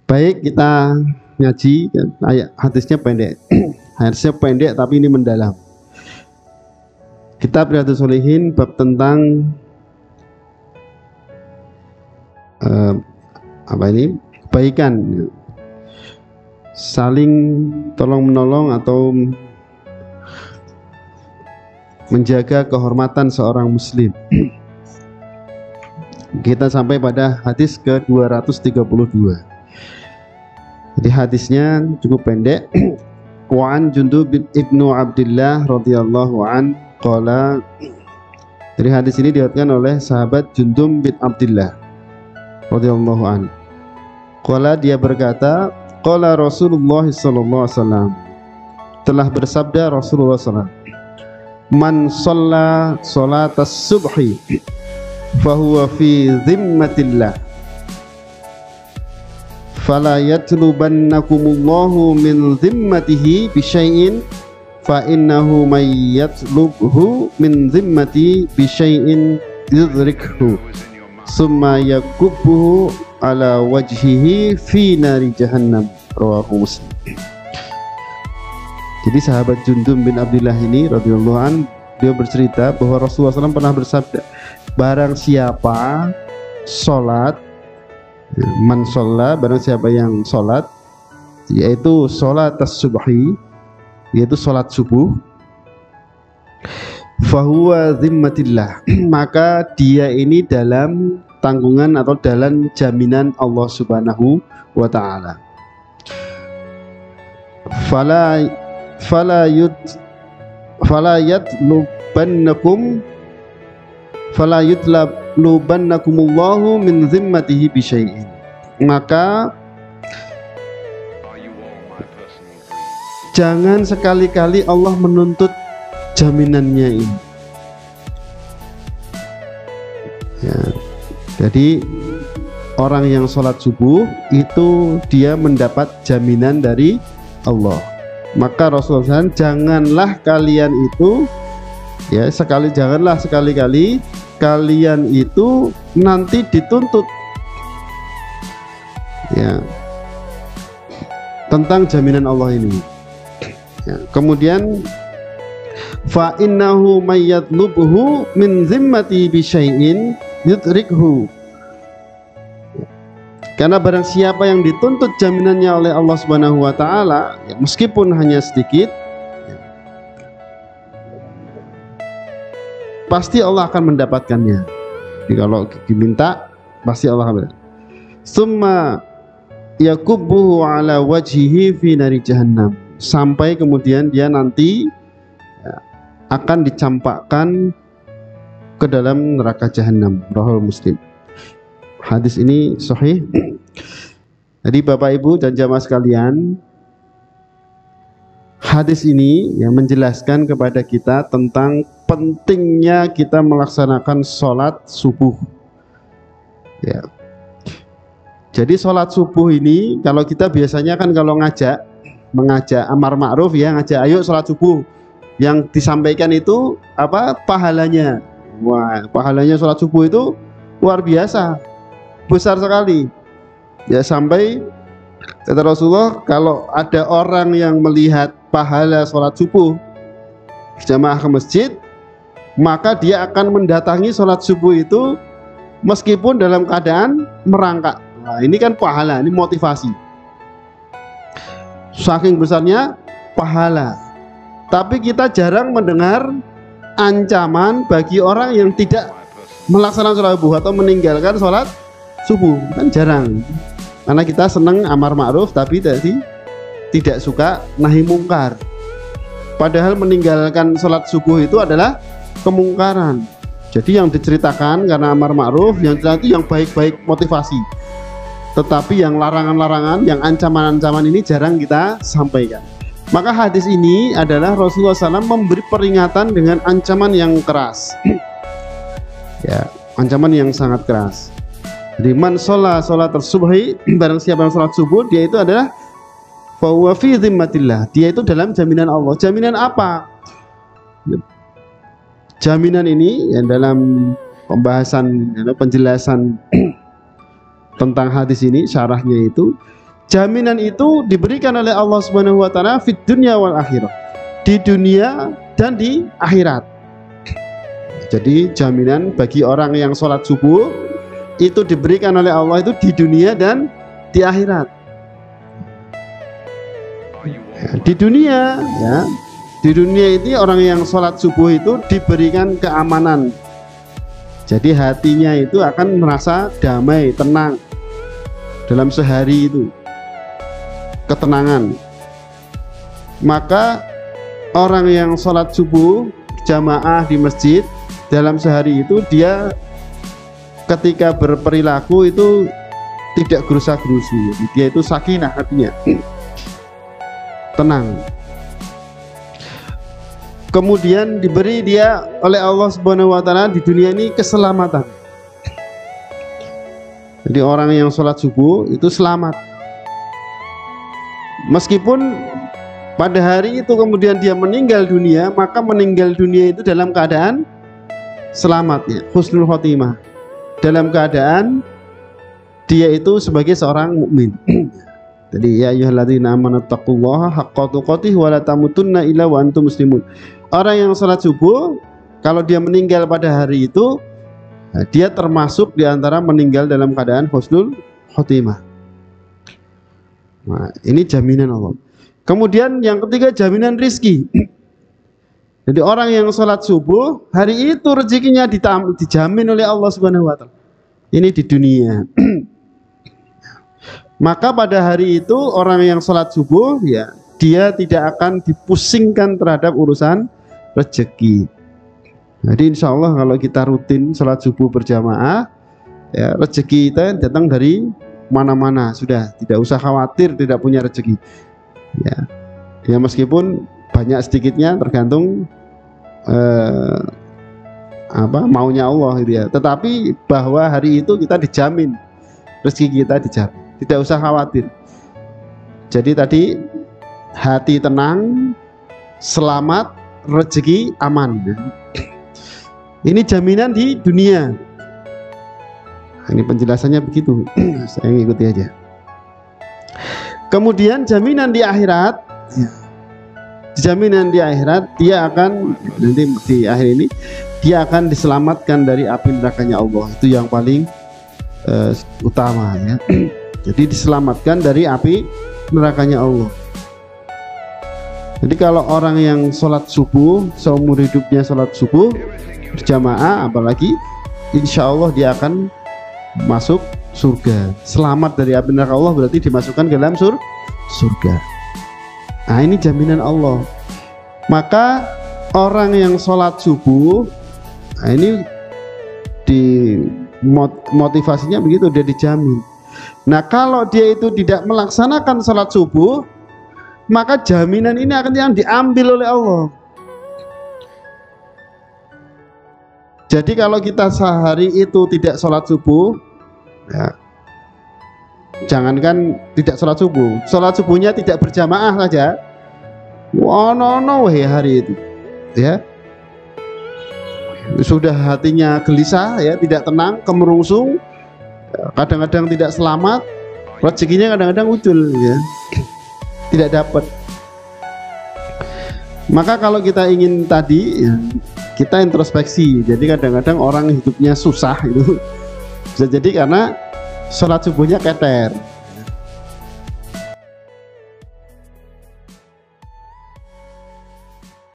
Baik, kita ngaji ayat hadisnya pendek. Hadisnya pendek tapi ini mendalam. Kitab Riyadhus Shalihin bab tentang kebaikan, saling tolong menolong atau menjaga kehormatan seorang muslim. Kita sampai pada hadis ke-232. Jadi hadisnya cukup pendek. Wa an Jundub ibnu Abdillah radhiyallahu an qala. Dari hadis ini diriwayatkan oleh sahabat Jundub bin Abdillah radhiyallahu an. Qala, dia berkata, qala Rasulullah sallallahu alaihi wasallam, telah bersabda Rasulullah sallallahu alaihi wasallam, man shalla salatas subhi fahuwa fi dhimmatillah fala yatlubannakumullahu min dhimmatihi bisyai'in fa innahu may yatlubhu min dhimmati bisyai'in yudrikhu summa yakubbuhu ala wajhihi fi nari jahannam. Rawahu Muslim. Jadi sahabat Jundub bin Abdillah ini radhiyallahu an, dia bercerita bahwa Rasulullah SAW pernah bersabda, barang siapa sholat, man sholla, barang siapa yang sholat, yaitu sholat as-subhi, yaitu sholat subuh, fahuwa zimmatillah, maka dia ini dalam tanggungan atau dalam jaminan Allah subhanahu wa ta'ala. Fala yutlubannakumullahu min zimmatihi bisyai'in, maka jangan sekali-kali Allah menuntut jaminannya ini. Ya, jadi orang yang sholat subuh itu dia mendapat jaminan dari Allah. Maka Rasulullah SAW, janganlah kalian itu, ya janganlah sekali-kali kalian itu nanti dituntut, ya, tentang jaminan Allah ini. Ya, kemudian fa innahu may yatlubhu min zimmati bi syai'in yudrikhu, karena barang siapa yang dituntut jaminannya oleh Allah Subhanahu wa taala, ya, meskipun hanya sedikit, pasti Allah akan mendapatkannya. Jadi kalau diminta pasti Allah akan. Summa yakubbuhu ala wajhihi fi nari jahannam, sampai kemudian dia nanti, ya, akan dicampakkan ke dalam neraka jahanam. Rawahu Muslim. Hadis ini sahih. Jadi Bapak Ibu dan jamaah sekalian, hadis ini yang menjelaskan kepada kita tentang pentingnya kita melaksanakan sholat subuh. Ya. Jadi sholat subuh ini, kalau kita biasanya kan kalau mengajak amar ma'ruf, ya, ngajak ayo sholat subuh, yang disampaikan itu apa? Pahalanya. Wah, pahalanya sholat subuh itu luar biasa, besar sekali. Ya, sampai kata Rasulullah, kalau ada orang yang melihat pahala sholat subuh jamaah ke masjid, maka dia akan mendatangi sholat subuh itu meskipun dalam keadaan merangkak. Nah, ini kan pahala, ini motivasi. Saking besarnya pahala. Tapi kita jarang mendengar ancaman bagi orang yang tidak melaksanakan sholat subuh atau meninggalkan sholat subuh, kan jarang. Karena kita senang amar ma'ruf tapi tidak suka nahi mungkar. Padahal meninggalkan sholat subuh itu adalah kemungkaran. Jadi yang diceritakan karena amar ma'ruf, yang cerita itu yang baik-baik motivasi. Tetapi yang larangan-larangan, yang ancaman-ancaman ini jarang kita sampaikan. Maka hadis ini adalah Rasulullah SAW memberi peringatan dengan ancaman yang keras. Ya, ancaman yang sangat keras. Jadi man sholat subhi, barang siapa yang sholat subuh, dia itu adalah fahuwa fi dhimmatillah, dia itu dalam jaminan Allah. Jaminan apa? Jaminan ini yang dalam pembahasan, penjelasan tentang hadis ini, syarahnya itu, Jaminan itu diberikan oleh Allah Subhanahu wa taala fid dunya wal akhirah. Di dunia dan di akhirat. Jadi jaminan bagi orang yang sholat subuh itu diberikan oleh Allah itu di dunia dan di akhirat. Di dunia, ya, di dunia ini orang yang sholat subuh itu diberikan keamanan. Jadi hatinya itu akan merasa damai, tenang dalam sehari itu, ketenangan. Maka orang yang sholat subuh jamaah di masjid dalam sehari itu, dia ketika berperilaku itu tidak gerusa-gerusu, dia itu sakinah hatinya, tenang. Kemudian diberi dia oleh Allah Subhanahu wa taala di dunia ini keselamatan. Jadi orang yang sholat subuh itu selamat. Meskipun pada hari itu kemudian dia meninggal dunia, maka meninggal dunia itu dalam keadaan selamat, ya, husnul khotimah, dalam keadaan dia itu sebagai seorang mukmin. Jadi ya ayyuhalladzina amanu taqullaha haqqa tuqatih wa la tamutunna illa wa antum muslimun. Orang yang sholat subuh kalau dia meninggal pada hari itu, dia termasuk di antara meninggal dalam keadaan husnul khotimah. Nah, ini jaminan Allah. Kemudian yang ketiga, jaminan rizki. Jadi orang yang sholat subuh hari itu rezekinya dijamin oleh Allah Subhanahu wa taala. Ini di dunia. Maka pada hari itu orang yang sholat subuh, ya, dia tidak akan dipusingkan terhadap urusan rezeki. Jadi insya Allah kalau kita rutin sholat subuh berjamaah, ya, rezeki kita datang dari mana-mana, sudah tidak usah khawatir tidak punya rezeki. Ya meskipun banyak sedikitnya tergantung maunya Allah gitu ya. Tetapi bahwa hari itu kita dijamin rezeki kita dijamin, tidak usah khawatir. Jadi tadi hati tenang, selamat, rezeki aman. Ini jaminan di dunia. Ini penjelasannya begitu. Saya ngikuti aja. Kemudian jaminan di akhirat, jaminan di akhirat dia akan nanti di akhir ini dia akan diselamatkan dari api nerakanya Allah. Itu yang paling utama, ya. Jadi diselamatkan dari api nerakanya Allah. Jadi kalau orang yang sholat subuh seumur hidupnya sholat subuh berjamaah, apalagi insya Allah dia akan masuk surga, selamat dari api neraka Allah, berarti dimasukkan ke dalam surga. Nah ini jaminan Allah. Maka orang yang sholat subuh, nah ini di motivasinya begitu, dia dijamin. Nah kalau dia itu tidak melaksanakan sholat subuh, maka jaminan ini akan yang diambil oleh Allah. Jadi kalau kita sehari itu tidak sholat subuh, ya, jangankan tidak sholat subuh, sholat subuhnya tidak berjamaah saja, hari itu, ya, sudah hatinya gelisah, ya, tidak tenang, kemerungsung, kadang-kadang tidak selamat, rezekinya kadang-kadang ucul, ya, tidak dapat. Maka kalau kita ingin tadi, ya, kita introspeksi. Jadi kadang-kadang orang hidupnya susah itu bisa jadi karena sholat subuhnya keter.